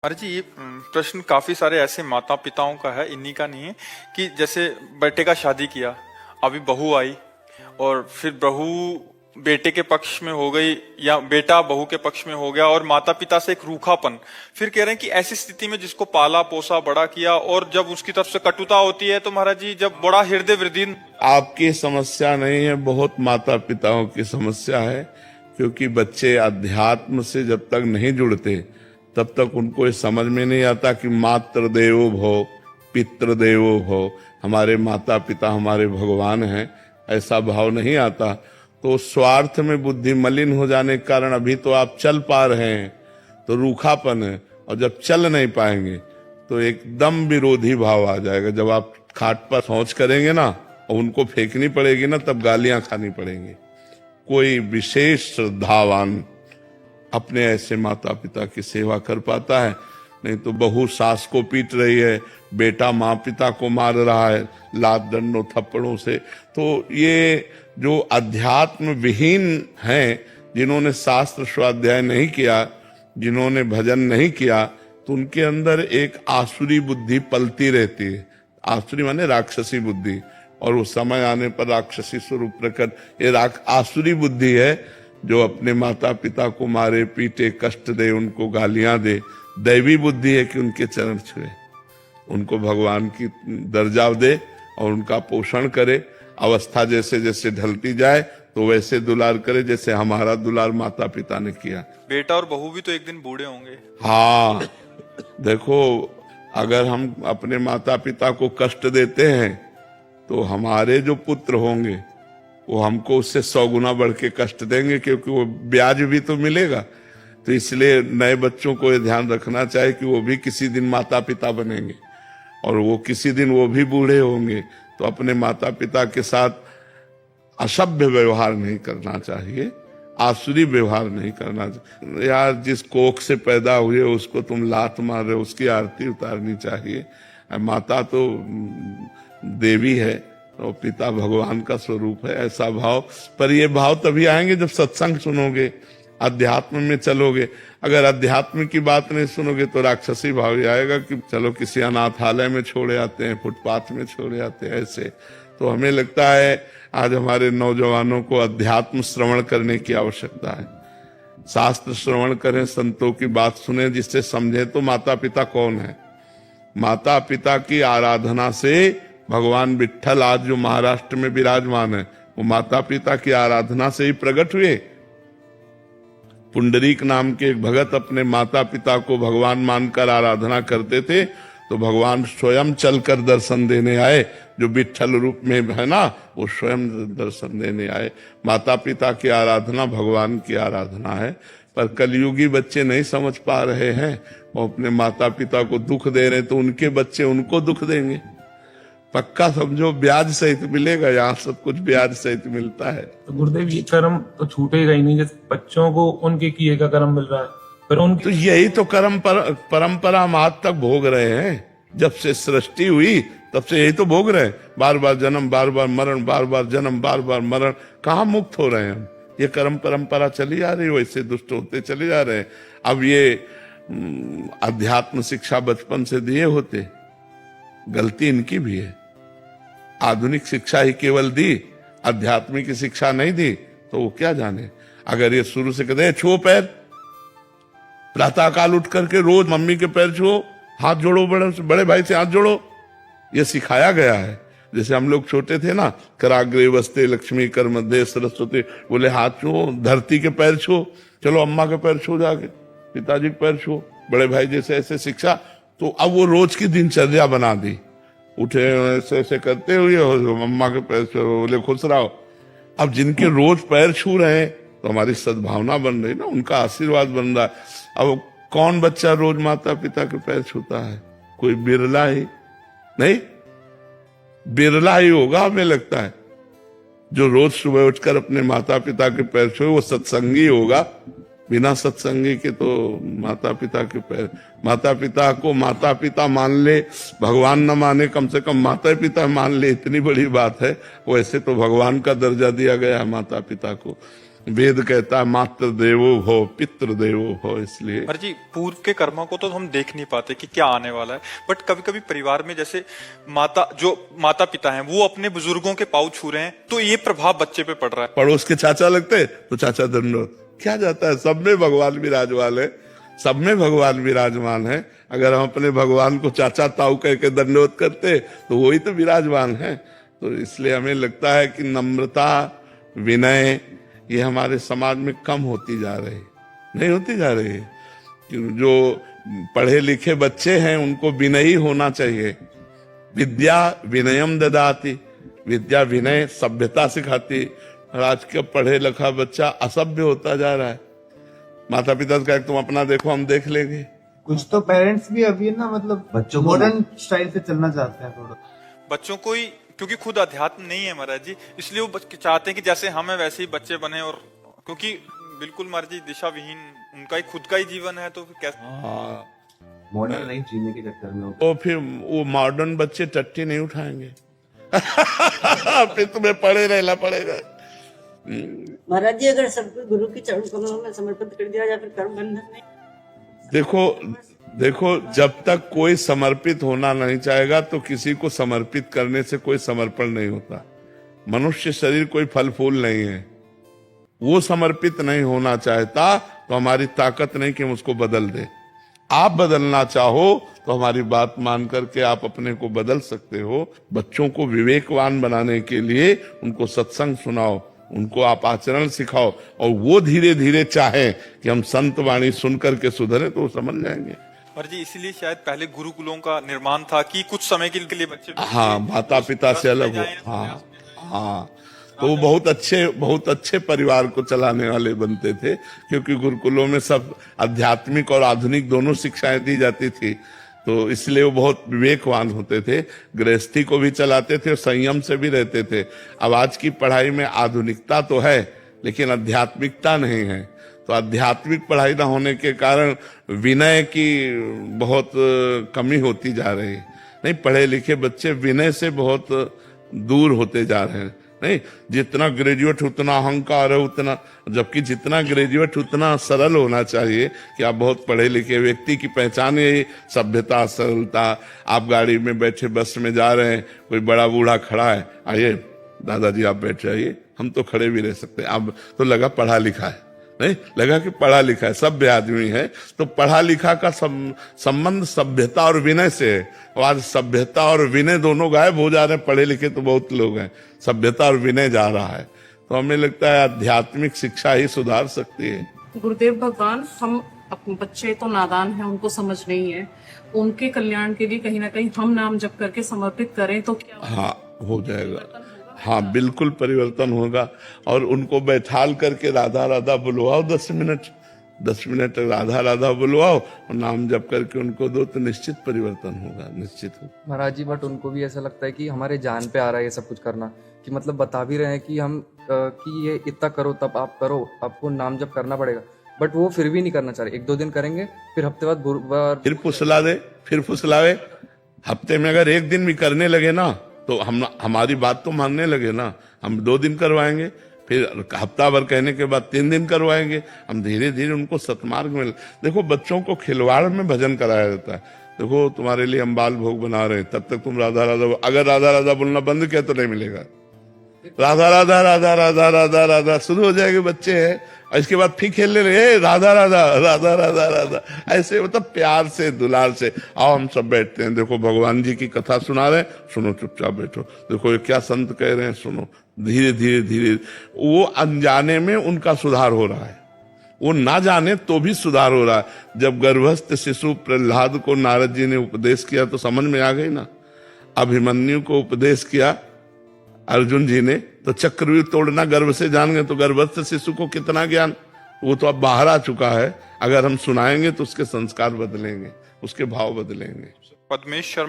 अरे जी ये प्रश्न काफी सारे ऐसे माता पिताओं का है, इन्हीं का नहीं है। कि जैसे बेटे का शादी किया, अभी बहू आई और फिर बहू बेटे के पक्ष में हो गई या बेटा बहू के पक्ष में हो गया और माता पिता से एक रूखापन। फिर कह रहे हैं कि ऐसी स्थिति में जिसको पाला पोसा बड़ा किया और जब उसकी तरफ से कटुता होती है तो महाराज जी जब बड़ा हृदय वृद्धि। आपकी समस्या नहीं है, बहुत माता पिताओं की समस्या है। क्योंकि बच्चे अध्यात्म से जब तक नहीं जुड़ते तब तक उनको ये समझ में नहीं आता कि मातृ देवो भव पितृ देवो भव, हमारे माता पिता हमारे भगवान हैं, ऐसा भाव नहीं आता। तो स्वार्थ में बुद्धि मलिन हो जाने के कारण अभी तो आप चल पा रहे हैं तो रूखापन है, और जब चल नहीं पाएंगे तो एकदम विरोधी भाव आ जाएगा। जब आप खाट पर शौच करेंगे ना और उनको फेंकनी पड़ेगी ना, तब गालियां खानी पड़ेंगी। कोई विशेष श्रद्धावान अपने ऐसे माता पिता की सेवा कर पाता है। नहीं तो बहू सास को पीट रही है, बेटा माँ पिता को मार रहा है लात डंडों थप्पड़ों से। तो ये जो अध्यात्म विहीन हैं, जिन्होंने शास्त्र स्वाध्याय नहीं किया, जिन्होंने भजन नहीं किया, तो उनके अंदर एक आसुरी बुद्धि पलती रहती है। आसुरी माने राक्षसी बुद्धि, और उस समय आने पर राक्षसी स्वरूप प्रकट। ये आसुरी बुद्धि है जो अपने माता पिता को मारे पीटे कष्ट दे, उनको गालियां दे। दैवी बुद्धि है कि उनके चरण छुए, उनको भगवान की दर्जा दे और उनका पोषण करे। अवस्था जैसे जैसे ढलती जाए तो वैसे दुलार करे जैसे हमारा दुलार माता पिता ने किया। बेटा और बहू भी तो एक दिन बूढ़े होंगे। हाँ, देखो, अगर हम अपने माता पिता को कष्ट देते हैं तो हमारे जो पुत्र होंगे वो हमको उससे 100 गुना बढ़ के कष्ट देंगे, क्योंकि वो ब्याज भी तो मिलेगा। तो इसलिए नए बच्चों को ये ध्यान रखना चाहिए कि वो भी किसी दिन माता पिता बनेंगे और वो किसी दिन वो भी बूढ़े होंगे। तो अपने माता पिता के साथ असभ्य व्यवहार नहीं करना चाहिए, आसुरी व्यवहार नहीं करना चाहिए। यार, जिस कोख से पैदा हुए उसको तुम लात मार रहे हो, उसकी आरती उतारनी चाहिए। माता तो देवी है और पिता भगवान का स्वरूप है, ऐसा भाव। पर ये भाव तभी आएंगे जब सत्संग सुनोगे, अध्यात्म में चलोगे। अगर अध्यात्म की बात नहीं सुनोगे तो राक्षसी भाव ही आएगा कि चलो किसी अनाथालय में छोड़े आते हैं, फुटपाथ में छोड़े आते हैं, ऐसे। तो हमें लगता है आज हमारे नौजवानों को अध्यात्म श्रवण करने की आवश्यकता है। शास्त्र श्रवण करें, संतों की बात सुने, जिससे समझे तो माता पिता कौन है। माता पिता की आराधना से भगवान विट्ठल आज जो महाराष्ट्र में विराजमान है वो माता पिता की आराधना से ही प्रकट हुए। पुंडरीक नाम के एक भगत अपने माता पिता को भगवान मानकर आराधना करते थे, तो भगवान स्वयं चलकर दर्शन देने आए। जो विट्ठल रूप में है ना, वो स्वयं दर्शन देने आए। माता पिता की आराधना भगवान की आराधना है। पर कलयुगी बच्चे नहीं समझ पा रहे हैं, वो अपने माता पिता को दुख दे रहे हैं, तो उनके बच्चे उनको दुख देंगे। पक्का समझो, ब्याज सहित मिलेगा। यहाँ सब कुछ ब्याज सहित मिलता है। तो गुरुदेव, ये कर्म तो छूटेगा ही नहीं। जैसे बच्चों को उनके किए का कर्म मिल रहा है, पर उनकी तो यही तो परंपरा हम आज तक भोग रहे हैं। जब से सृष्टि हुई तब से यही तो भोग रहे हैं। बार बार जन्म, बार बार मरण, बार बार जन्म, बार बार मरण। कहाँ मुक्त हो रहे हैं हम? ये कर्म परंपरा चली आ रही है, वैसे दुष्ट होते चले जा रहे हैं। अब ये अध्यात्म शिक्षा बचपन से दिए होते, गलती इनकी भी है। आधुनिक शिक्षा ही केवल दी, आध्यात्मिक की शिक्षा नहीं दी, तो वो क्या जाने। अगर ये शुरू से कहते छुओ पैर, प्रातःकाल उठ करके रोज मम्मी के पैर छुओ, हाथ जोड़ो, बड़े भाई से हाथ जोड़ो, ये सिखाया गया है। जैसे हम लोग छोटे थे ना, कराग्रे वस्ते लक्ष्मी कर मध्य सरस्वती, बोले हाथ छुओ, धरती के पैर छुओ, चलो अम्मा के पैर छुओ, जाके पिताजी के पैर छुओ, बड़े भाई जैसे ऐसे शिक्षा। तो अब वो रोज की दिनचर्या बना दी। उठे ऐसे ऐसे करते हुए अम्मा के पैर छुओ, बोले खुश रहो। अब जिनके रोज पैर छू रहे हैं तो हमारी सद्भावना बन रही ना, उनका आशीर्वाद बन रहा है। अब कौन बच्चा रोज माता पिता के पैर छूता है? कोई बिरला ही, नहीं बिरला ही होगा हमें लगता है जो रोज सुबह उठकर अपने माता पिता के पैर छुए। वो सत्संगी होगा, बिना सत्संगी के तो माता पिता के पैर। माता पिता को माता पिता मान ले, भगवान न माने, कम से कम माता पिता मान ले, इतनी बड़ी बात है। वैसे तो भगवान का दर्जा दिया गया है माता पिता को। वेद कहता है मातृ देवो भव पितृ देवो भव, इसलिए पर जी पूर्व के कर्मों को तो हम देख नहीं पाते कि क्या आने वाला है, बट कभी कभी परिवार में जैसे माता पिता हैं वो अपने बुजुर्गों के पाँव छू रहे हैं तो ये प्रभाव बच्चे पे पड़ रहा है। पड़ोस के चाचा लगते तो चाचा दंडोत, क्या जाता है, सब में भगवान विराजमान है, सब में भगवान विराजमान है। अगर हम अपने भगवान को चाचा ताऊ कह के दंडवत करते तो वही तो विराजमान है। तो इसलिए हमें लगता है कि नम्रता विनय ये हमारे समाज में कम होती जा रही, नहीं होती जा रही है। जो पढ़े लिखे बच्चे हैं उनको विनयी होना चाहिए। विद्या विनयम ददाति, विद्या विनय सभ्यता सिखाती। और आज का पढ़े लिखा बच्चा असभ्य होता जा रहा है। माता पिता का तुम अपना देखो, हम देख लेंगे। कुछ तो पेरेंट्स भी अभी ना मतलब बच्चों मॉडर्न स्टाइल से चलना चाहते हैं थोड़ा, बच्चों को ही, क्योंकि खुद अध्यात्म नहीं है महाराज जी, इसलिए वो चाहते हैं कि जैसे हम है वैसे ही बच्चे बने। और क्योंकि बिल्कुल महाराज जी दिशा विहीन उनका ही खुद का ही जीवन है तो फिर कैसे मॉडर्न लाइफ जीने के चक्कर में तो फिर वो मॉडर्न बच्चे टट्टी नहीं उठाएंगे। फिर तुम्हें पढ़े रहना पड़ेगा। महाराज जी अगर सब गुरु की चरण कमलों में समर्पित कर दिया जाए फिर कर्म बंधन नहीं। देखो जब तक कोई समर्पित होना नहीं चाहेगा तो किसी को समर्पित करने से कोई समर्पण नहीं होता। मनुष्य शरीर कोई फल फूल नहीं है। वो समर्पित नहीं होना चाहता तो हमारी ताकत नहीं कि हम उसको बदल दे। आप बदलना चाहो तो हमारी बात मान करके आप अपने को बदल सकते हो। बच्चों को विवेकवान बनाने के लिए उनको सत्संग सुनाओ, उनको आप आचरण सिखाओ, और वो धीरे धीरे चाहे कि हम संत वाणी सुन करके सुधरे तो वो समझ जाएंगे। और जी इसीलिए शायद पहले गुरुकुलों का निर्माण था कि कुछ समय के लिए बच्चे हाँ माता पिता से अलग हो। हाँ हाँ, तो वो बहुत अच्छे परिवार को चलाने वाले बनते थे, क्योंकि गुरुकुलों में सब आध्यात्मिक और आधुनिक दोनों शिक्षाएं दी जाती थी। तो इसलिए वो बहुत विवेकवान होते थे, गृहस्थी को भी चलाते थे और संयम से भी रहते थे। अब आज की पढ़ाई में आधुनिकता तो है लेकिन आध्यात्मिकता नहीं है। तो आध्यात्मिक पढ़ाई न होने के कारण विनय की बहुत कमी होती जा रही है। नहीं, पढ़े लिखे बच्चे विनय से बहुत दूर होते जा रहे हैं। नहीं, जितना ग्रेजुएट उतना अहंकार है, उतना, जबकि जितना ग्रेजुएट उतना सरल होना चाहिए कि आप बहुत पढ़े लिखे व्यक्ति की पहचान यही सभ्यता सरलता। आप गाड़ी में बैठे बस में जा रहे हैं, कोई बड़ा बूढ़ा खड़ा है, आइए दादाजी आप बैठ जाइए, हम तो खड़े भी रह सकते हैं। आप तो लगा पढ़ा लिखा है, नहीं लगा कि पढ़ा लिखा है, सभ्य आदमी है। तो पढ़ा लिखा का संबंध सभ्यता और विनय से है। और आज सभ्यता और विनय दोनों गायब हो जा रहे हैं। पढ़े लिखे तो बहुत लोग हैं, सभ्यता और विनय जा रहा है। तो हमें लगता है आध्यात्मिक शिक्षा ही सुधार सकती है। गुरुदेव भगवान, हम अपने बच्चे तो नादान हैं, उनको समझ नहीं है, उनके कल्याण के लिए कहीं ना कहीं हम नाम जप करके समर्पित करें तो क्या हाँ हो जाएगा। हाँ बिल्कुल परिवर्तन होगा। और उनको बैठाल करके राधा राधा बुलवाओ 10 मिनट राधा राधा बुलवाओ और नाम जप करके उनको दो तो निश्चित परिवर्तन होगा, निश्चित होगा। महाराज जी, बट उनको भी ऐसा लगता है कि हमारे जान पे आ रहा है ये सब कुछ करना, कि मतलब बता भी रहे हैं कि हम कि ये इतना करो तब आप करो, आपको नाम जप करना पड़ेगा, बट वो फिर भी नहीं करना चाह रहे। 1-2 दिन करेंगे, फिर हफ्ते बाद गुरुवार फिर फुसलावे। हफ्ते में अगर 1 दिन भी करने लगे ना तो हम हमारी बात तो मानने लगे ना। हम 2 दिन करवाएंगे, फिर हफ्ता भर कहने के बाद 3 दिन करवाएंगे। हम धीरे धीरे उनको सतमार्ग में। देखो बच्चों को खिलवाड़ में भजन कराया जाता है। देखो तुम्हारे लिए हम बाल भोग बना रहे हैं, तब तक तुम राधा राधा, अगर राधा राधा बोलना बंद किया तो नहीं मिलेगा। राधा राधा राधा राधा राधा राधा शुरू हो जाएंगे बच्चे हैं, और इसके बाद फिर खेलने लगे राधा राधा राधा राधा राधा, ऐसे मतलब प्यार से दुलार से। आओ हम सब बैठते हैं, देखो भगवान जी की कथा सुना रहे हैं, सुनो चुपचाप बैठो, देखो ये क्या संत कह रहे हैं सुनो। धीरे धीरे धीरे वो अनजाने में उनका सुधार हो रहा है, वो ना जाने तो भी सुधार हो रहा है। जब गर्भस्थ शिशु प्रहलाद को नारद जी ने उपदेश किया तो समझ में आ गई ना। अभिमन्यु को उपदेश किया अर्जुन जी ने तो चक्रव्यूह तोड़ना गर्भ से जान गए, तो गर्भस्थ शिशु को कितना ज्ञान, वो तो अब बाहर आ चुका है। अगर हम सुनाएंगे तो उसके संस्कार बदलेंगे, उसके भाव बदलेंगे। पद्मेश शर्मा